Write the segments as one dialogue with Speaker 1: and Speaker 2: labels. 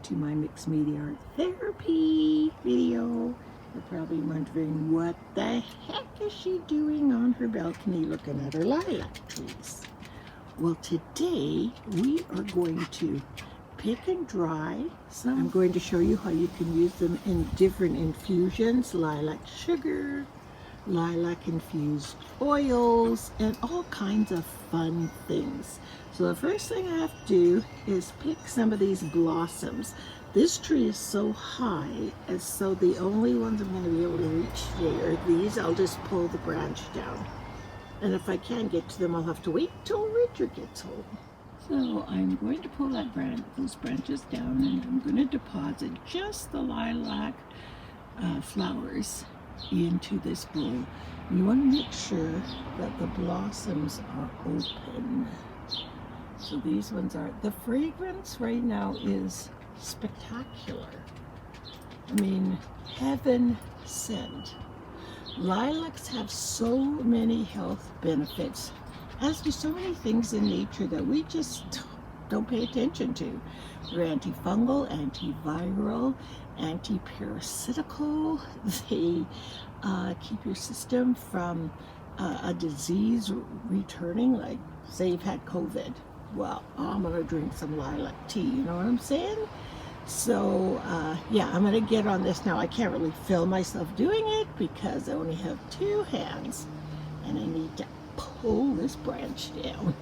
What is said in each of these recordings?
Speaker 1: to my mixed media art therapy video. You're probably wondering, what the heck is she doing on her balcony looking at her lilac trees? Well, today we are going to pick and dry some. I'm going to show you how you can use them in different infusions: lilac sugar, lilac infused oils, and all kinds of fun things. So the first thing I have to do is pick some of these blossoms. This tree is so high, and so the only ones I'm going to be able to reach today are these. I'll just pull the branch down, and if I can't get to them, I'll have to wait till Richard gets home. So I'm going to pull those branches down, and I'm going to deposit just the lilac flowers into this bowl. You want to make sure that the blossoms are open. So these ones are, the fragrance right now is spectacular. I mean, heaven sent. Lilacs have so many health benefits, as do so many things in nature that we just don't pay attention to. They're antifungal, antiviral, anti-parasitical. They keep your system from a disease returning, like say you've had COVID. Well, I'm gonna drink some lilac tea, you know what I'm saying? So yeah, I'm gonna get on this now. I can't really film myself doing it because I only have 2 hands and I need to pull this branch down.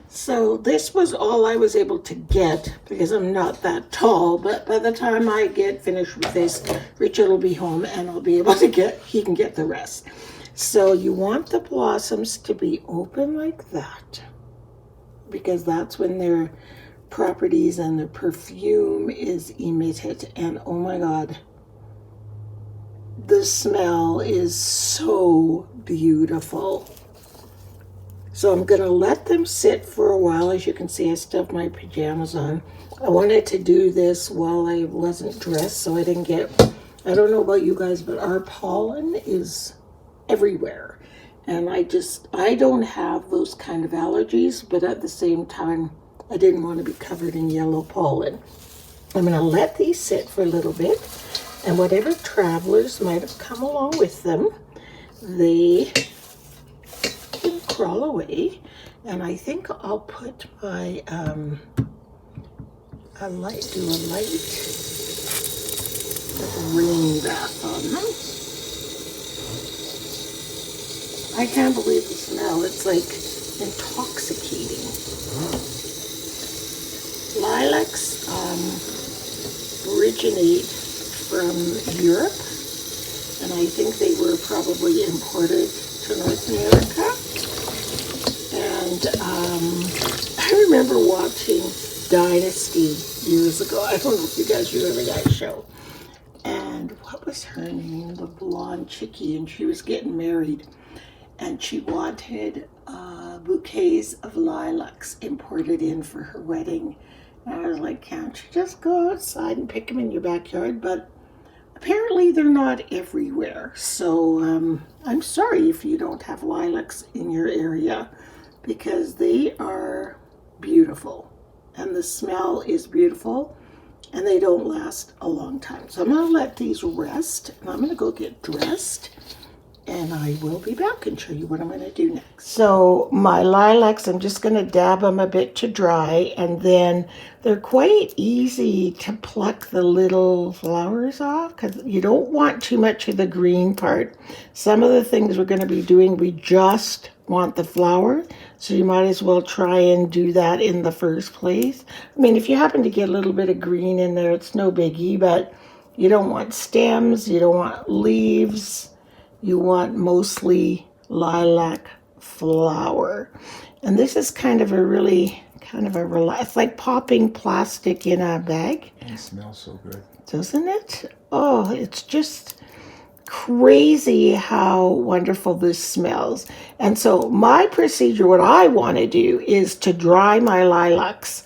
Speaker 1: So this was all I was able to get because I'm not that tall, but by the time I get finished with this, Richard will be home and I'll be able to he can get the rest. So you want the blossoms to be open like that, because that's when their properties and the perfume is emitted. And oh my God, the smell is so beautiful. So I'm gonna let them sit for a while. As you can see, I still have my pajamas on. I wanted to do this while I wasn't dressed so I didn't get, I don't know about you guys, but our pollen is everywhere. And I don't have those kind of allergies, but at the same time, I didn't want to be covered in yellow pollen. I'm gonna let these sit for a little bit, and whatever travelers might have come along with them, they can crawl away. And I think I'll put my do a light rain bath on them. I can't believe the smell. It's like intoxicating. Lilacs originate from Europe, and I think they were probably imported to North America. And I remember watching Dynasty years ago. I don't know if you guys remember that show. And what was her name? The blonde chickie, and she was getting married. And she wanted bouquets of lilacs imported in for her wedding. And I was like, can't you just go outside and pick them in your backyard? But apparently they're not everywhere. So I'm sorry if you don't have lilacs in your area, because they are beautiful. And the smell is beautiful. And they don't last a long time. So I'm going to let these rest. And I'm going to go get dressed. And I will be back and show you what I'm going to do next. So my lilacs, I'm just going to dab them a bit to dry, and then they're quite easy to pluck the little flowers off, because you don't want too much of the green part. Some of the things we're going to be doing, we just want the flower, so you might as well try and do that in the first place. I mean, if you happen to get a little bit of green in there, it's no biggie, but you don't want stems, you don't want leaves. You want mostly lilac flower. And this is kind of it's like popping plastic in a bag.
Speaker 2: It smells so good.
Speaker 1: Doesn't it? Oh, it's just crazy how wonderful this smells. And so my procedure, what I want to do is to dry my lilacs.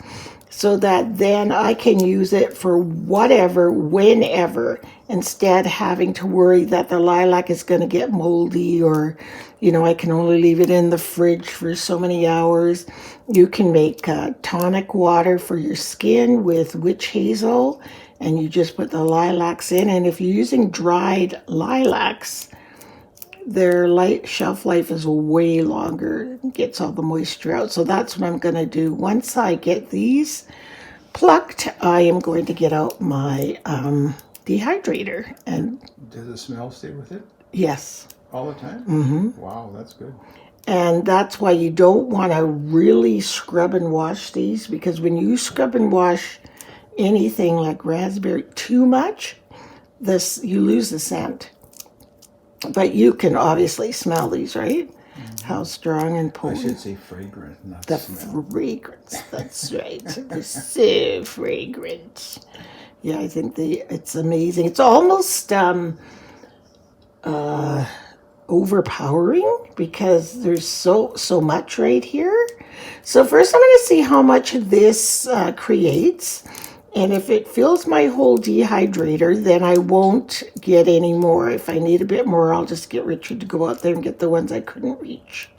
Speaker 1: so that then I can use it for whatever, whenever, instead having to worry that the lilac is going to get moldy, or, you know, I can only leave it in the fridge for so many hours. You can make tonic water for your skin with witch hazel, and you just put the lilacs in. And if you're using dried lilacs, their shelf life is way longer. It gets all the moisture out. So that's what I'm going to do. Once I get these plucked, I am going to get out my dehydrator. And
Speaker 2: does the smell stay with it?
Speaker 1: Yes.
Speaker 2: All the time?
Speaker 1: Mm-hmm.
Speaker 2: Wow, that's good.
Speaker 1: And that's why you don't want to really scrub and wash these, because when you scrub and wash anything like raspberry too much, you lose the scent. But you can obviously smell these, right? Mm-hmm. How strong and potent.
Speaker 2: I should say fragrant, not
Speaker 1: the
Speaker 2: smell.
Speaker 1: Fragrance, that's right. They're so fragrant. Yeah, I think it's amazing. It's almost overpowering because there's so much right here. So first I'm going to see how much this creates. And if it fills my whole dehydrator, then I won't get any more. If I need a bit more, I'll just get Richard to go out there and get the ones I couldn't reach.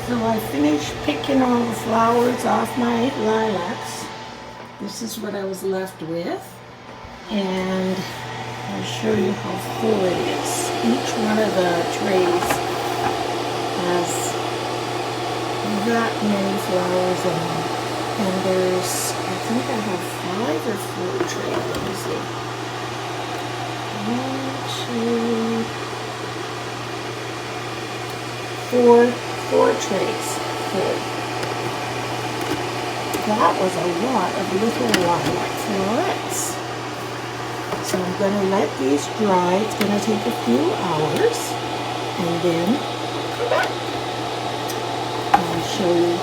Speaker 1: So I finished picking all the flowers off my lilacs. This is what I was left with. And I'll show you how full it is. Each one of the trays has that many flowers in them. And there's, I think I have 5 or 4 trays. Let me see. 1, 2, 4 trays full. That was a lot of little lilac florets. So I'm going to let these dry. It's going to take a few hours. And then I'll come back. I'll show you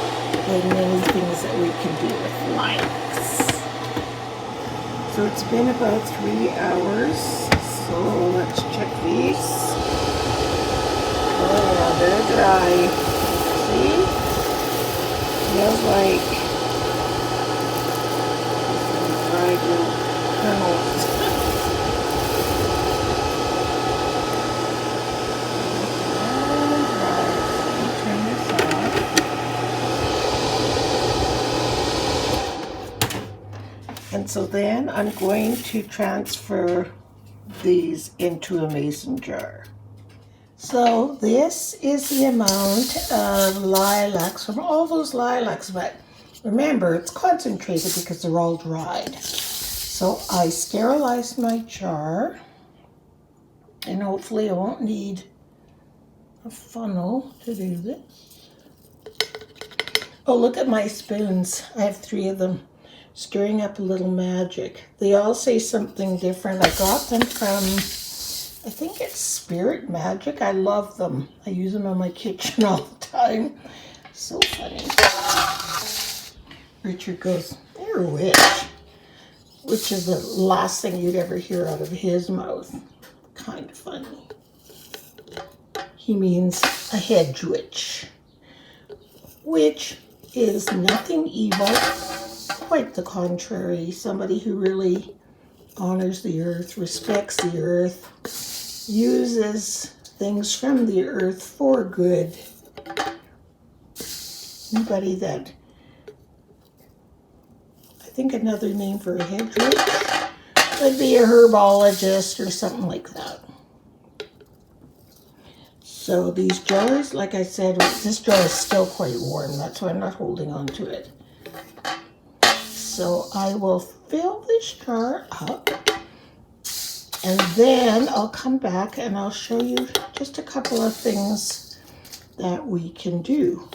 Speaker 1: the many things that we can do with lilacs. So it's been about 3 hours. So let's check these. Oh, they're dry. See? Smells like dried little kernels. And so then I'm going to transfer these into a mason jar. So this is the amount of lilacs from all those lilacs, but remember it's concentrated because they're all dried. So I sterilized my jar, and hopefully I won't need a funnel to do this. Oh, look at my spoons. I have 3 of them. Stirring up a little magic. They all say something different. I got them from, I think it's Spirit Magic. I love them. I use them in my kitchen all the time. So funny. Richard goes, "You're a witch," which is the last thing you'd ever hear out of his mouth. Kind of funny. He means a hedge witch, which is nothing evil. Quite the contrary. Somebody who really honors the earth, respects the earth, uses things from the earth for good. Anybody that, I think another name for a hedge witch would be a herbologist or something like that. So these jars, like I said, this jar is still quite warm. That's why I'm not holding on to it. So I will fill this jar up, and then I'll come back and I'll show you just a couple of things that we can do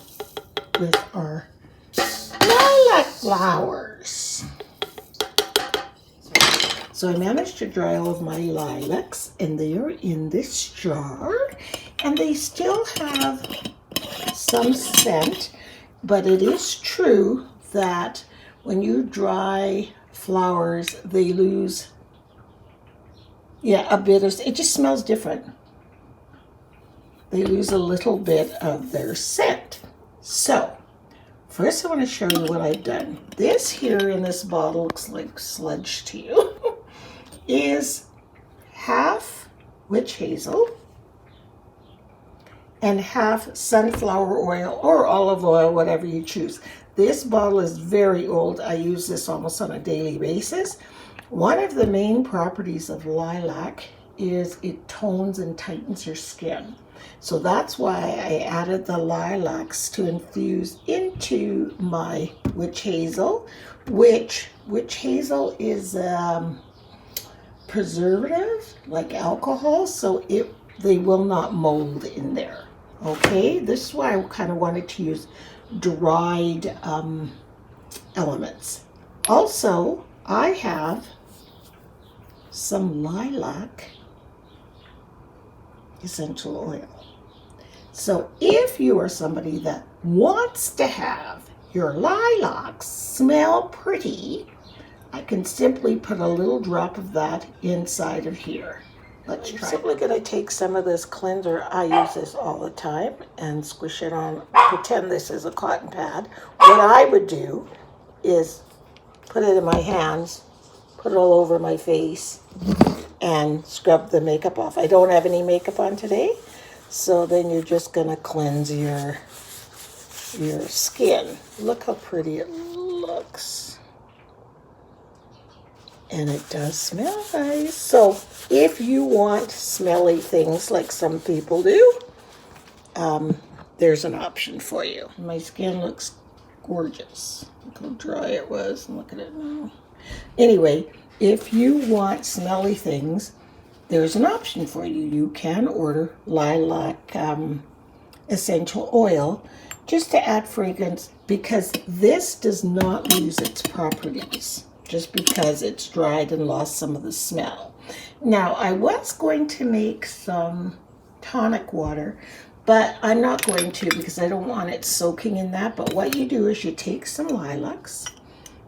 Speaker 1: with our lilac flowers. So I managed to dry all of my lilacs, and they are in this jar, and they still have some scent, but it is true that when you dry flowers, they lose, a bit of, it just smells different. They lose a little bit of their scent. So, first I want to show you what I've done. This here in this bottle looks like sludge to you. Is half witch hazel and half sunflower oil or olive oil, whatever you choose. This bottle is very old. I use this almost on a daily basis. One of the main properties of lilac is it tones and tightens your skin. So that's why I added the lilacs to infuse into my witch hazel, which witch hazel is preservative, like alcohol, so they will not mold in there. Okay, this is why I kind of wanted to use dried elements. Also, I have some lilac essential oil. So if you are somebody that wants to have your lilacs smell pretty, I can simply put a little drop of that inside of here. Let's try. I'm simply going to take some of this cleanser. I use this all the time and squish it on, pretend this is a cotton pad. What I would do is put it in my hands, put it all over my face, and scrub the makeup off. I don't have any makeup on today, so then you're just going to cleanse your skin. Look how pretty it looks. And it does smell nice. So if you want smelly things like some people do, there's an option for you. My skin looks gorgeous. Look how dry it was, and look at it now. Anyway, if you want smelly things, there's an option for you. You can order lilac essential oil just to add fragrance, because this does not lose its properties just because it's dried and lost some of the smell. Now, I was going to make some tonic water, but I'm not going to because I don't want it soaking in that. But what you do is you take some lilacs,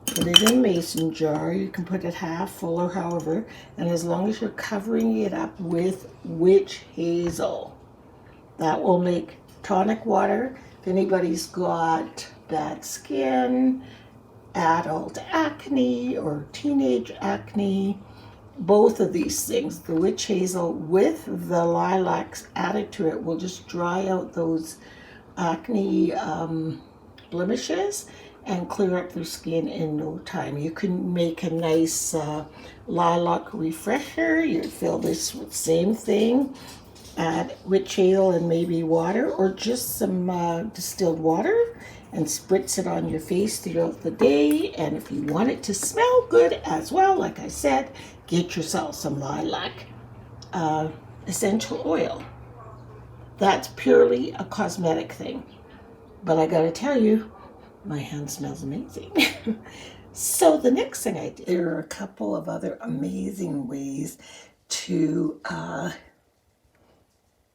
Speaker 1: put it in a mason jar. You can put it half full or however, and as long as you're covering it up with witch hazel, that will make tonic water. If anybody's got bad skin, adult acne or teenage acne, both of these things, the witch hazel with the lilacs added to it, will just dry out those acne blemishes and clear up their skin in no time. You can make a nice lilac refresher. You fill this with the same thing, add witch hazel and maybe water, or just some distilled water, and spritz it on your face throughout the day. And if you want it to smell good as well, like I said, get yourself some lilac essential oil. That's purely a cosmetic thing. But I gotta tell you, my hand smells amazing. So the next thing I did, there are a couple of other amazing ways to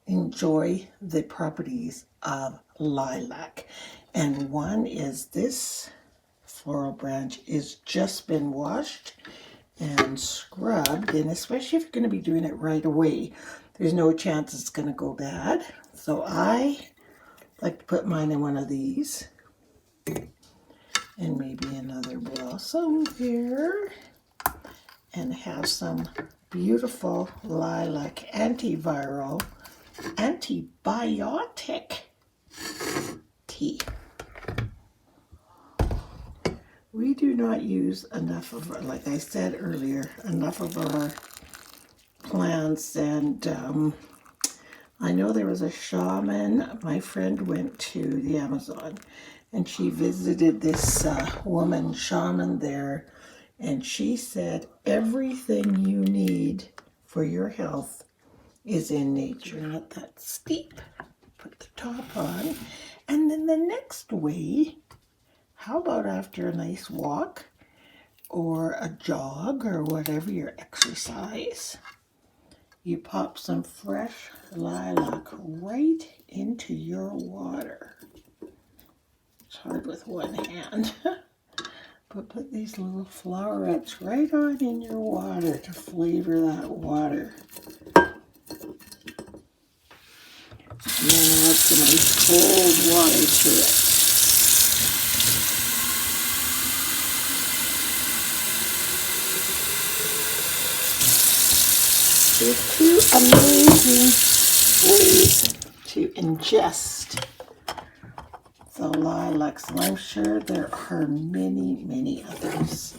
Speaker 1: enjoy the properties of lilac. And one is this floral branch is just been washed and scrubbed, and especially if you're going to be doing it right away, there's no chance it's going to go bad. So I like to put mine in one of these, and maybe another blossom here, and have some beautiful lilac antiviral, antibiotic tea. We do not use enough of, like I said earlier, enough of our plants. And I know there was a shaman. My friend went to the Amazon and she visited this woman shaman there, and she said everything you need for your health is in nature. Not that steep. Put the top on. And then the next way, how about after a nice walk or a jog or whatever your exercise, you pop some fresh lilac right into your water. It's hard with one hand. But put these little flowerets right on in your water to flavor that water. And then add some nice cold water to it. There's two amazing ways to ingest the lilacs, and I'm sure there are many, many others.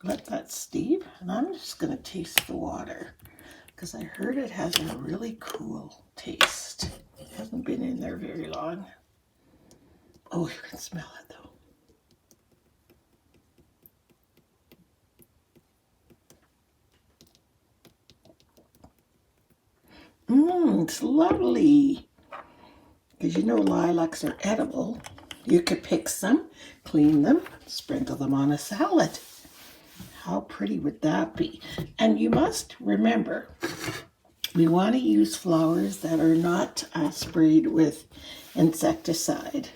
Speaker 1: Let that steep, and I'm just going to taste the water because I heard it has a really cool taste. It hasn't been in there very long. Oh, you can smell it though. It's lovely. Because you know lilacs are edible. You could pick some, clean them, sprinkle them on a salad. How pretty would that be? And you must remember, we want to use flowers that are not sprayed with insecticide.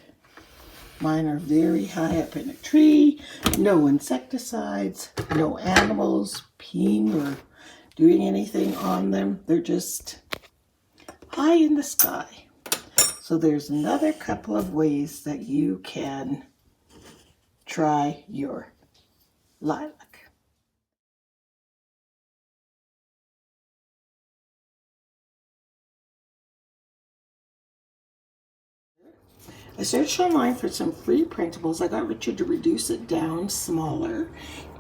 Speaker 1: Mine are very high up in a tree, no insecticides, no animals peeing or doing anything on them. They're just high in the sky. So there's another couple of ways that you can try your lilac. I searched online for some free printables. I got Richard to reduce it down smaller.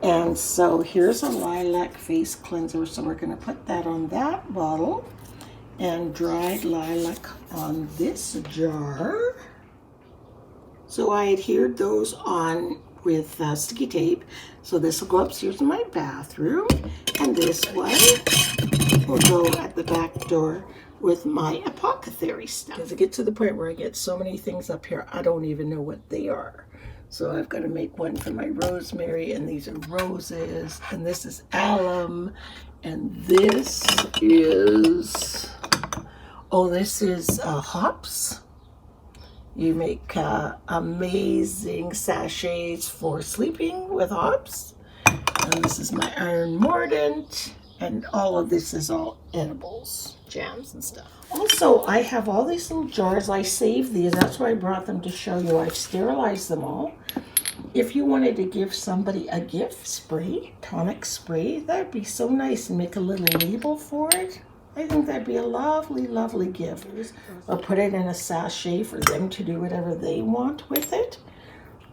Speaker 1: And so here's a lilac face cleanser. So we're going to put that on that bottle. And dried lilac on this jar. So I adhered those on with sticky tape. So this will go upstairs in my bathroom. And this one will go at the back door with my apothecary stuff. Because it gets to the point where I get so many things up here, I don't even know what they are. So I've got to make one for my rosemary, and these are roses, and this is alum, and this is, this is hops. You make amazing sachets for sleeping with hops. And this is my iron mordant. And all of this is all edibles, jams and stuff. Also, I have all these little jars. I saved these. That's why I brought them to show you. I've sterilized them all. If you wanted to give somebody a gift spray, tonic spray, that'd be so nice, and make a little label for it. I think that'd be a lovely, lovely gift. Or put it in a sachet for them to do whatever they want with it.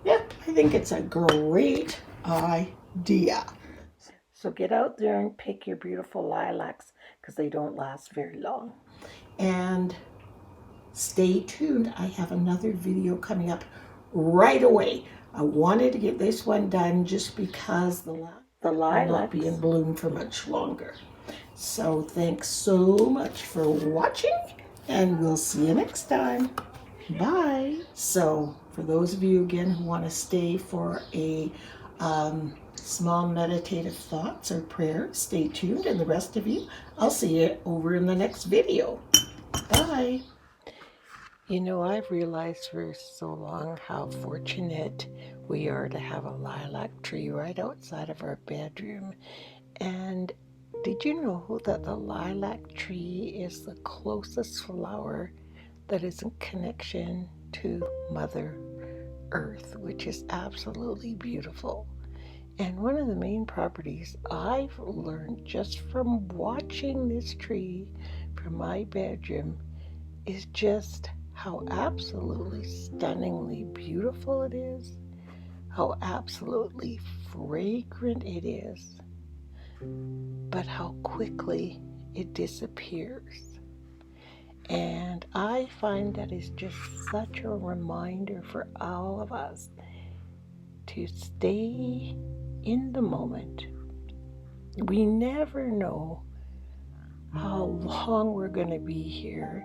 Speaker 1: Yep, I think it's a great idea. So get out there and pick your beautiful lilacs because they don't last very long. And stay tuned. I have another video coming up right away. I wanted to get this one done just because the lilac will not be in bloom for much longer. So thanks so much for watching, and we'll see you next time. Bye. So for those of you again who want to stay for a small meditative thoughts or prayer, stay tuned, and the rest of you, I'll see you over in the next video. Bye. You know, I've realized for so long how fortunate we are to have a lilac tree right outside of our bedroom. And did you know that the lilac tree is the closest flower that is in connection to Mother Earth, which is absolutely beautiful? And one of the main properties I've learned just from watching this tree from my bedroom is just how absolutely stunningly beautiful it is, how absolutely fragrant it is, but how quickly it disappears. And I find that is just such a reminder for all of us to stay in the moment. We never know how long we're going to be here,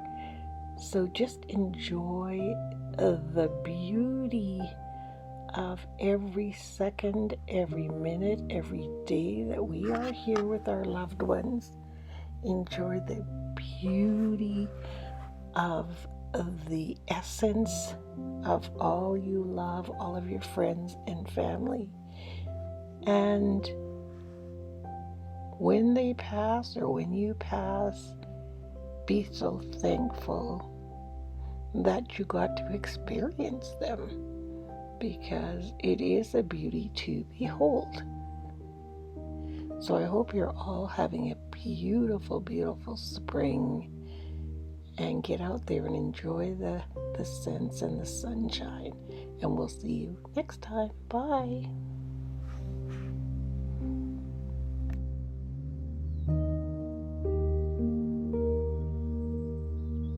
Speaker 1: so just enjoy the beauty of every second, every minute, every day that we are here with our loved ones. Enjoy the beauty of the essence of all you love, all of your friends and family. And when they pass, or when you pass, be so thankful that you got to experience them, because it is a beauty to behold. So I hope you're all having a beautiful, beautiful spring, and get out there and enjoy the scents and the sunshine. And we'll see you next time. Bye.